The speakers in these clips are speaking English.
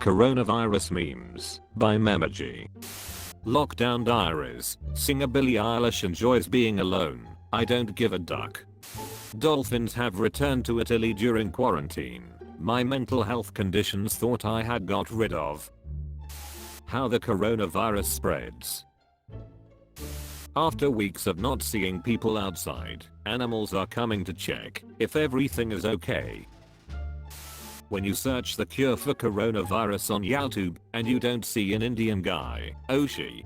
Coronavirus memes by Memergy. Lockdown diaries. Singer Billie Eilish enjoys being alone. I don't give a duck. Dolphins have returned to Italy during quarantine. My mental health conditions thought I had got rid of. How the coronavirus spreads. After weeks of not seeing people outside, animals are coming to check if everything is okay. When you search the cure for coronavirus on YouTube and you don't see an Indian guy, Oshi.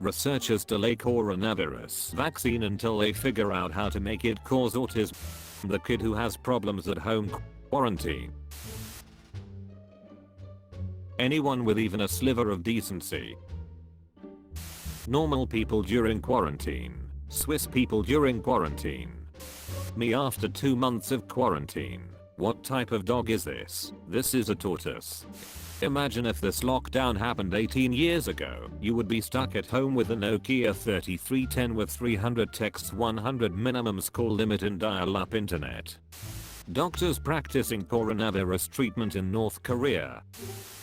Researchers delay coronavirus vaccine until they figure out how to make it cause autism. The kid who has problems at home quarantine. Anyone with even a sliver of decency. Normal people during quarantine. Swiss people during quarantine. Me after 2 months of quarantine. What type of dog is this? This is a tortoise. Imagine if this lockdown happened 18 years ago. You would be stuck at home with a Nokia 3310 with 300 texts, 100 minimums call limit and dial-up internet. Doctors practicing coronavirus treatment in North Korea.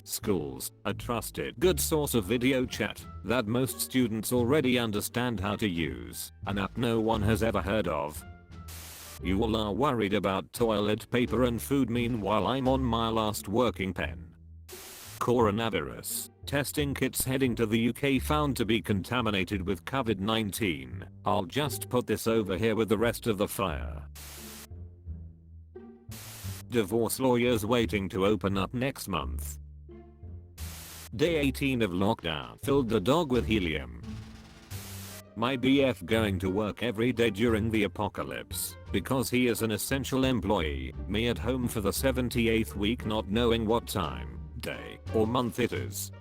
Schools, a trusted good source of video chat that most students already understand how to use, an app no one has ever heard of. You all are worried about toilet paper and food, meanwhile I'm on my last working pen. Coronavirus. Testing kits heading to the UK found to be contaminated with COVID-19. I'll just put this over here with the rest of the fire. Divorce lawyers waiting to open up next month. Day 18 of lockdown. Filled the dog with helium. My BF going to work every day during the apocalypse because he is an essential employee. Me at home for the 78th week not knowing what time, day, or month it is.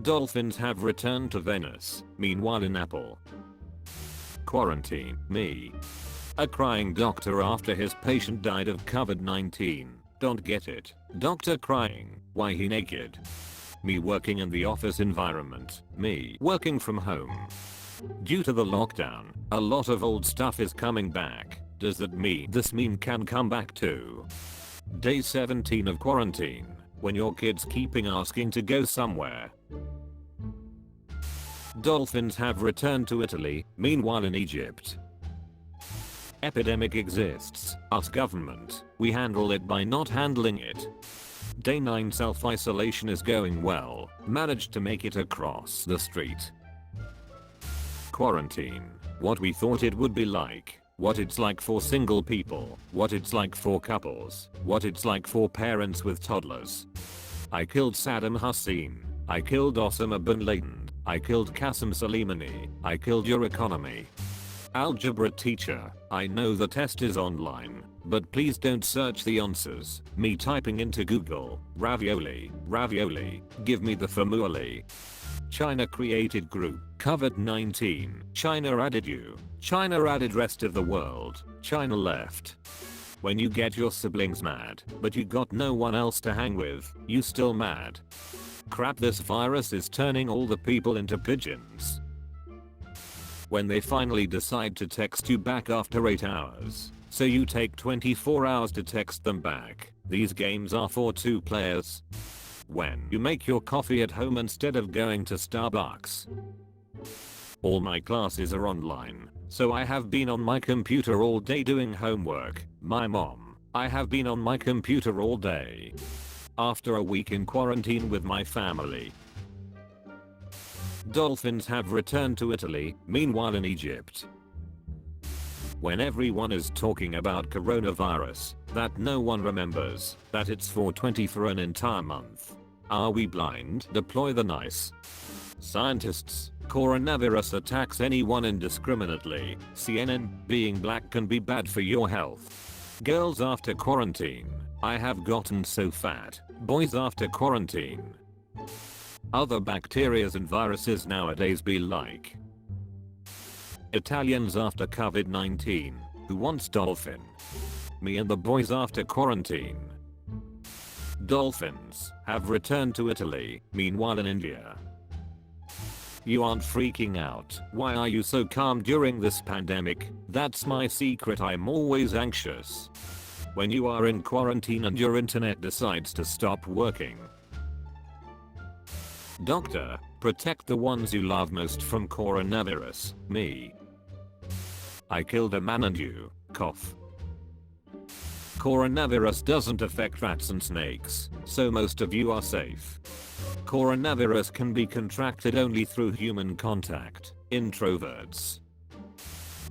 Dolphins have returned to Venice. Meanwhile in Apple. Quarantine. Me. A crying doctor after his patient died of COVID-19. Don't get it. Doctor crying. Why he naked? Me working in the office environment. Me working from home. Due to the lockdown, a lot of old stuff is coming back. Does that mean this meme can come back too? Day 17 of quarantine. When your kids keeping asking to go somewhere. Dolphins have returned to Italy. Meanwhile in Egypt. Epidemic exists. Us government. We handle it by not handling it. Day 9 self-isolation is going well. Managed to make it across the street. Quarantine. What we thought it would be like. What it's like for single people. What it's like for couples. What it's like for parents with toddlers. I killed Saddam Hussein. I killed Osama bin Laden. I killed Qasem Soleimani. I killed your economy. Algebra teacher. I know the test is online, but please don't search the answers. Me typing into Google. Ravioli. Ravioli. Give me the famuli. China created group. COVID-19. China added you. China added rest of the world. China left. When you get your siblings mad, but you got no one else to hang with, you still mad. Crap, this virus is turning all the people into pigeons. When they finally decide to text you back after 8 hours, so you take 24 hours to text them back. These games are for 2 players. When you make your coffee at home instead of going to Starbucks. All my classes are online, so I have been on my computer all day doing homework. My mom. I have been on my computer all day. After a week in quarantine with my family. Dolphins have returned to Italy. Meanwhile in Egypt. When everyone is talking about coronavirus, that no one remembers that it's 420 for an entire month. Are we blind? Deploy the nice. Scientists. Coronavirus attacks anyone indiscriminately. CNN. Being black can be bad for your health. Girls after quarantine. I have gotten so fat. Boys after quarantine. Other bacterias and viruses nowadays be like. Italians after COVID-19. Who wants dolphin? Me and the boys after quarantine. Dolphins have returned to Italy. Meanwhile in India. You aren't freaking out. Why are you so calm during this pandemic? That's my secret. I'm always anxious. When you are in quarantine and your internet decides to stop working. Doctor, protect the ones you love most from coronavirus. Me. I killed a man and you. Cough. Coronavirus doesn't affect rats and snakes, so most of you are safe. Coronavirus can be contracted only through human contact. Introverts.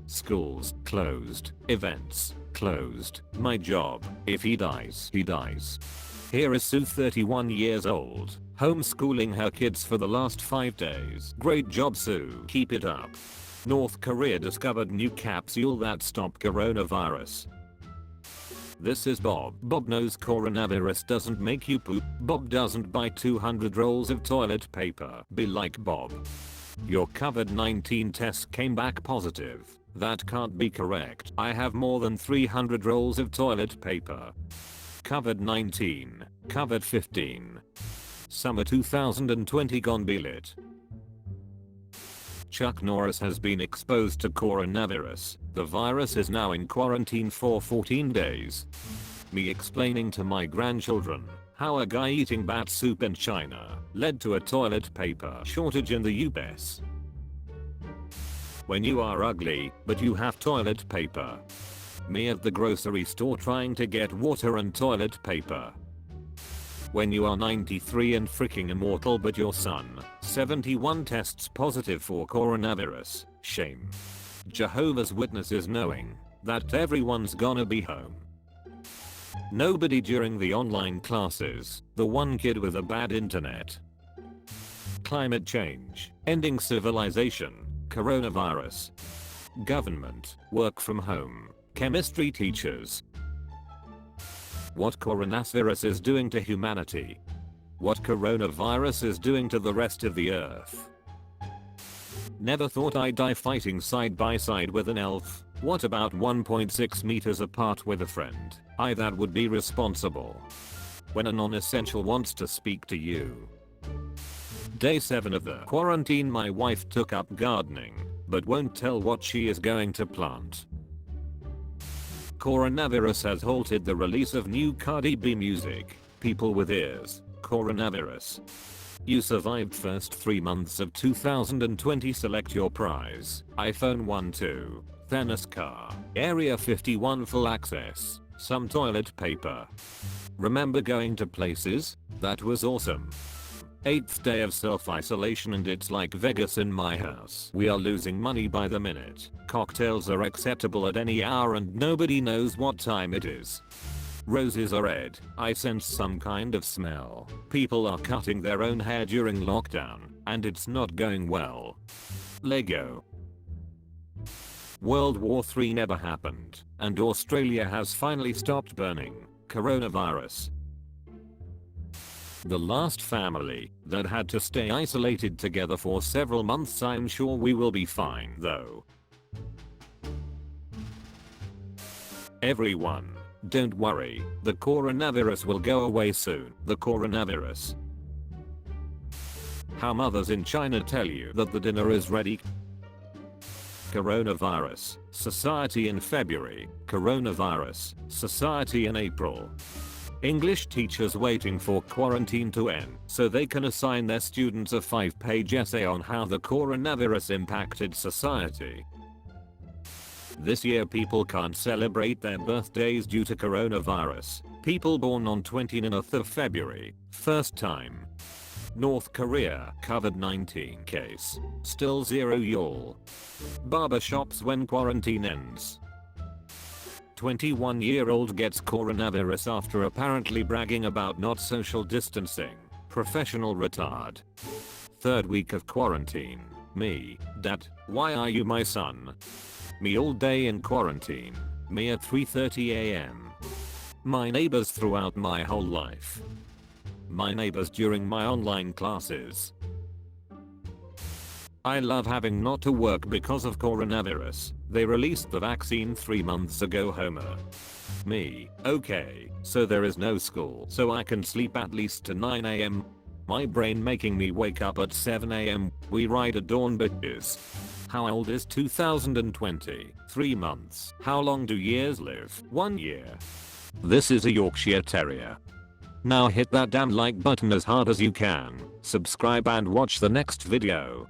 Schools closed. Events closed. My job. If he dies, he dies. Here is Sue, 31 years old, homeschooling her kids for the last 5 days. Great job, Sue. Keep it up. North Korea discovered new capsule that stop coronavirus. This is Bob. Bob knows coronavirus doesn't make you poop. Bob doesn't buy 200 rolls of toilet paper. Be like Bob. Your COVID-19 test came back positive. That can't be correct. I have more than 300 rolls of toilet paper. COVID-19. COVID-15. Summer 2020 gone be lit. Chuck Norris has been exposed to coronavirus. The virus is now in quarantine for 14 days. Me explaining to my grandchildren how a guy eating bat soup in China led to a toilet paper shortage in the US. When you are ugly, but you have toilet paper. Me at the grocery store trying to get water and toilet paper. When you are 93 and freaking immortal but your son, 71 tests positive for coronavirus. Shame. Jehovah's Witnesses knowing that everyone's gonna be home. Nobody during the online classes, the one kid with a bad internet. Climate change, ending civilization, coronavirus. Government, work from home, chemistry teachers. What coronavirus is doing to humanity. What coronavirus is doing to the rest of the earth. Never thought I'd die fighting side by side with an elf. What about 1.6 meters apart with a friend? That would be responsible. When a non-essential wants to speak to you. Day 7 of the quarantine, my wife took up gardening, but won't tell what she is going to plant. Coronavirus has halted the release of new Cardi B music. People with ears. Coronavirus. You survived first 3 months of 2020. Select your prize. iPhone 12. Thanos car. Area 51 full access. Some toilet paper. Remember going to places? That was awesome. 8th day of self-isolation and it's like Vegas in my house. We are losing money by the minute. Cocktails are acceptable at any hour and nobody knows what time it is. Roses are red. I sense some kind of smell. People are cutting their own hair during lockdown, and it's not going well. Lego. World War III never happened, and Australia has finally stopped burning. Coronavirus. The last family that had to stay isolated together for several months. I'm sure we will be fine though. Everyone, don't worry, the coronavirus will go away soon. The coronavirus. How mothers in China tell you that the dinner is ready. Coronavirus Society in February. Coronavirus Society in April. English teachers waiting for quarantine to end so they can assign their students a 5-page essay on how the coronavirus impacted society. This year people can't celebrate their birthdays due to coronavirus. People born on 29th of February, first time. North Korea, COVID-19 case. Still 0 y'all. Barber shops when quarantine ends. 21-year-old gets coronavirus after apparently bragging about not social distancing. Professional retard. 3rd week of quarantine. Me. Dad, why are you my son? Me all day in quarantine. Me at 3:30 AM. My neighbors throughout my whole life. My neighbors during my online classes. I love having not to work because of coronavirus. They released the vaccine 3 months ago. Homer. Me. Okay, so there is no school, so I can sleep at least to 9 AM. My brain making me wake up at 7 AM. We ride at dawn bitches. How old is 2020? 3 months. How long do years live? 1 year. This is a Yorkshire Terrier. Now hit that damn like button as hard as you can, subscribe and watch the next video.